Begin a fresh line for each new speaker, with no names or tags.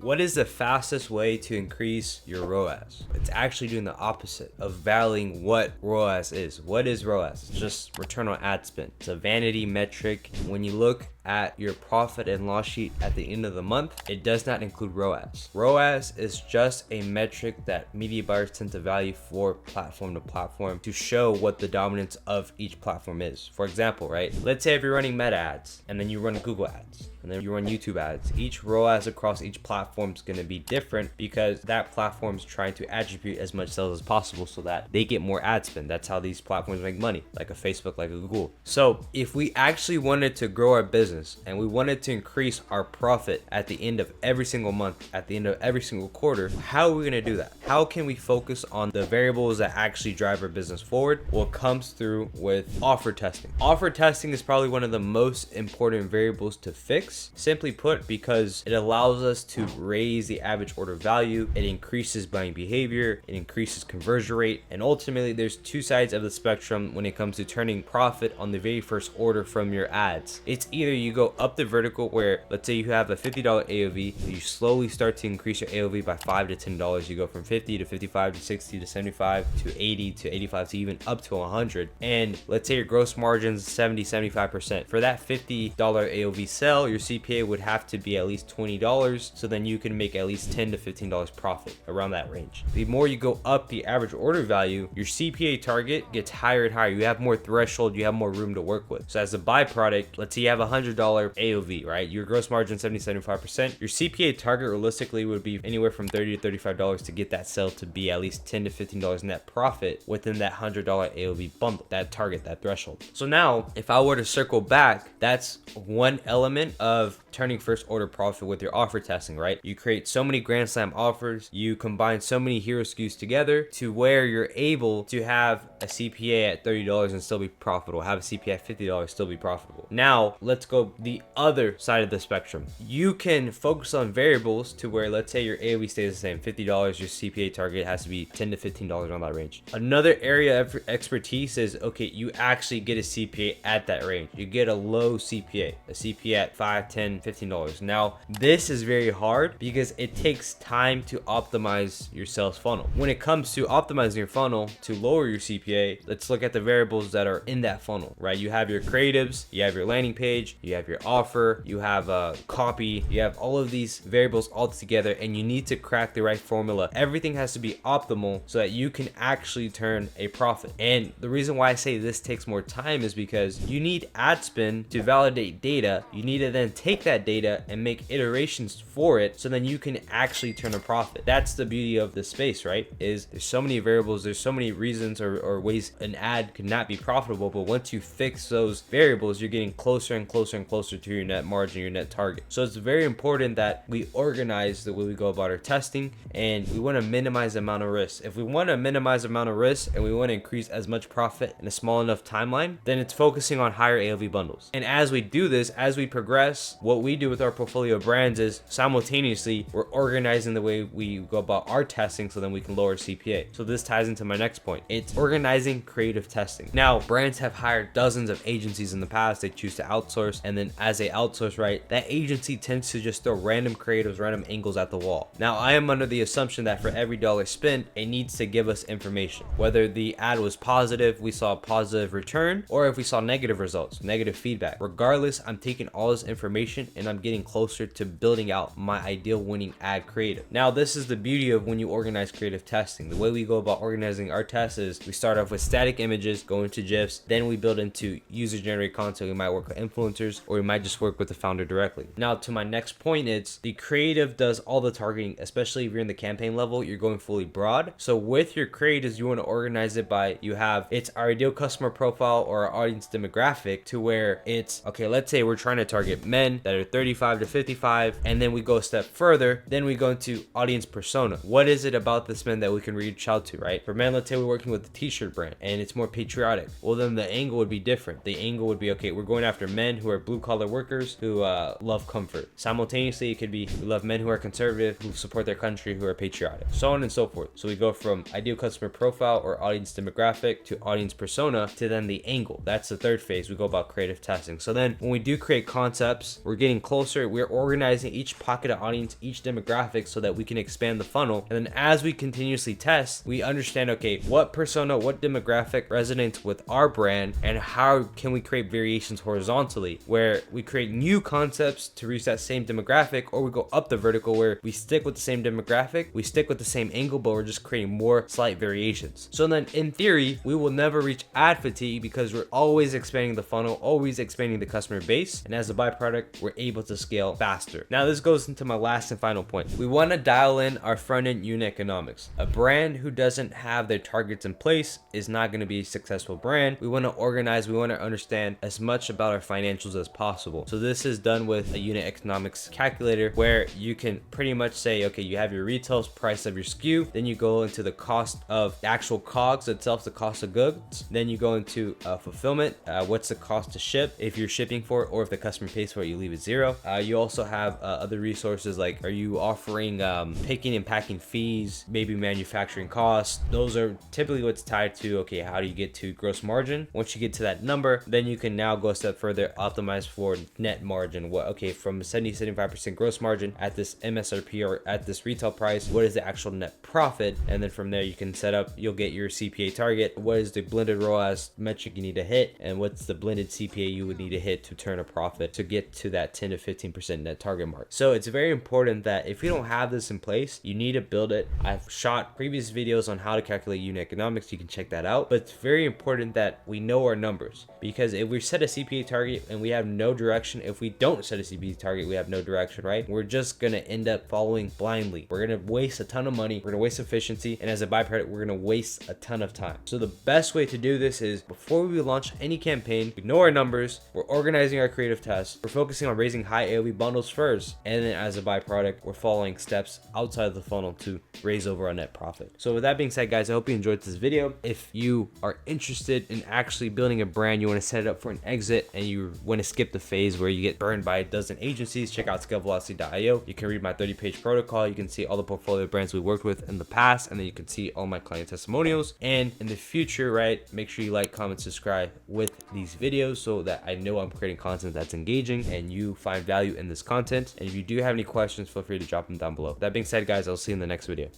What is the fastest way to increase your ROAS? It's actually doing the opposite of valuing what ROAS is. What is ROAS? It's just return on ad spend. It's a vanity metric. When you look at your profit and loss sheet at the end of the month, it does not include ROAS. ROAS is just a metric that media buyers tend to value for platform to platform to show what the dominance of each platform is. For example, right? Let's say if you're running Meta ads and then you run Google ads and then you run YouTube ads, each ROAS across each platform is going to be different because that platform is trying to attribute as much sales as possible so that they get more ad spend. That's how these platforms make money, like a Facebook, like a Google. So if we actually wanted to grow our business and we wanted to increase our profit at the end of every single month, at the end of every single quarter, how are we going to do that? How can we focus on the variables that actually drive our business forward? Well, it comes through with offer testing. Offer testing is probably one of the most important variables to fix, simply put, because it allows us to raise the average order value, it increases buying behavior, it increases conversion rate, and ultimately there's two sides of the spectrum when it comes to turning profit on the very first order from your ads. It's either you go up the vertical where, let's say you have a $50 AOV, you slowly start to increase your AOV by $5 to $10. You go from 50 to 55 to 60 to 75 to 80 to 85 to even up to 100. And let's say your gross margin's 70-75%. For that $50 AOV sell, your CPA would have to be at least $20, so then you can make at least $10 to $15 profit, around that range. The more you go up the average order value, your CPA target gets higher and higher. You have more threshold, you have more room to work with. So as a byproduct, let's say you have $100 AOV, right? Your gross margin 70-75%. Your CPA target realistically would be anywhere from $30 to $35 to get that sale to be at least $10 to $15 net profit within that $100 AOV bundle, that target, that threshold. So now, if I were to circle back, that's one element of turning first order profit with your offer testing, right? You create so many Grand Slam offers, you combine so many hero SKUs together to where you're able to have a CPA at $30 and still be profitable, have a CPA at $50, still be profitable. Now, let's go the other side of the spectrum. You can focus on variables to where, let's say your AOV stays the same, $50, your CPA target has to be $10 to $15 on that range. Another area of expertise is, okay, you actually get a CPA at that range. You get a low CPA, a CPA at $5, $10, $15. Now, this is very hard because it takes time to optimize your sales funnel. When it comes to optimizing your funnel to lower your CPA, let's look at the variables that are in that funnel, right? You have your creatives, you have your landing page, you have your offer, you have a copy, you have all of these variables all together, and you need to crack the right formula. Everything has to be optimal so that you can actually turn a profit. And the reason why I say this takes more time is because you need ad spend to validate data. You need to then take that data and make iterations for it so then you can actually turn a profit. That's the beauty of this space, right? Is there's so many variables, there's so many reasons or ways an ad could not be profitable, but once you fix those variables, you're getting closer and closer and closer to your net margin, your net target. So it's very important that we organize the way we go about our testing, and we want to minimize the amount of risk. If we want to minimize the amount of risk and we want to increase as much profit in a small enough timeline, then it's focusing on higher AOV bundles. And as we do this, as we progress, what we do with our portfolio of brands is simultaneously we're organizing the way we go about our testing so then we can lower CPA. So this ties into my next point. It's organizing creative testing. Now, brands have hired dozens of agencies in the past. They choose to outsource, and then as they outsource, right, that agency tends to just throw random creatives, random angles at the wall. Now, I am under the assumption that for every dollar spent, it needs to give us information. Whether the ad was positive, we saw a positive return, or if we saw negative results, negative feedback. Regardless, I'm taking all this information and I'm getting closer to building out my ideal winning ad creative. Now, this is the beauty of when you organize creative testing. The way we go about organizing our tests is we start off with static images, go into GIFs, then we build into user-generated content. We might work with influencers, or we might just work with the founder directly. Now, to my next point, it's the creative does all the targeting, especially if you're in the campaign level, you're going fully broad. So with your creatives, you want to organize it by, you have it's our ideal customer profile or our audience demographic, to where it's, okay, let's say we're trying to target men that are 35 to 55, and then we go a step further, then we go into audience persona. What is it about this man that we can reach out to, right? For men, let's say we're working with a t-shirt brand and it's more patriotic. Well, then the angle would be different. The angle would be, okay, we're going after men who are blue collar workers who love comfort. Simultaneously, it could be we love men who are conservative, who support their country, who are patriotic, so on and so forth. So we go from ideal customer profile or audience demographic to audience persona to then the angle. That's the third phase. We go about creative testing. So then when we do create concepts, we're getting closer. We're organizing each pocket of audience, each demographic, so that we can expand the funnel. And then as we continuously test, we understand, okay, what persona, what demographic resonates with our brand, and how can we create variations horizontally where we create new concepts to reach that same demographic, or we go up the vertical where we stick with the same demographic, we stick with the same angle, but we're just creating more slight variations. So then in theory, we will never reach ad fatigue because we're always expanding the funnel, always expanding the customer base. And as a byproduct, we're able to scale faster. Now this goes into my last and final point. We want to dial in our front end unit economics. A brand who doesn't have their targets in place is not going to be a successful brand. We want to organize, we want to understand as much about our financials as possible. So this is done with a unit economics calculator where you can pretty much say, okay, you have your retail price of your SKU, then you go into the cost of the actual COGS itself, the cost of goods, then you go into fulfillment, what's the cost to ship if you're shipping for it, or if the customer pays for it, you leave it zero. You also have other resources like, are you offering picking and packing fees, maybe manufacturing costs? Those are typically what's tied to, okay, how do you get to gross margin? Once you get to that number, then you can now go a step further, optimize for net margin. What, okay, from 75% gross margin at this MSRP or at this retail price, what is the actual net profit? And then from there you can set up, you'll get your CPA target. What is the blended ROAS metric you need to hit? And what's the blended CPA you would need to hit to turn a profit to get to that 10 to 15% net target mark? So it's very important that if you don't have this in place, you need to build it. I've shot previous videos on how to calculate unit economics. You can check that out. But it's very important that we know our numbers, because if we set a CPA target and we have no direction, if we don't set a CPA target, we have no direction, right? We're just going to end up following blindly. We're going to waste a ton of money. We're going to waste efficiency. And as a byproduct, we're going to waste a ton of time. So the best way to do this is before we launch any campaign, we know our numbers, we're organizing our creative tests, we're focusing on raising high AOV bundles first. And then as a byproduct, we're following steps outside of the funnel to raise over our net profit. So with that being said, guys, I hope you enjoyed this video. If you are interested in actually building a brand, you want to set it up for an exit, and you want to skip the phase where you get burned by a dozen agencies, check out scalevelocity.io. You can read my 30-page protocol. You can see all the portfolio brands we worked with in the past, and then you can see all my client testimonials. And in the future, right, make sure you like, comment, subscribe with these videos so that I know I'm creating content that's engaging and you find value in this content. And if you do have any questions, feel free to drop them down below. That being said, guys, I'll see you in the next video.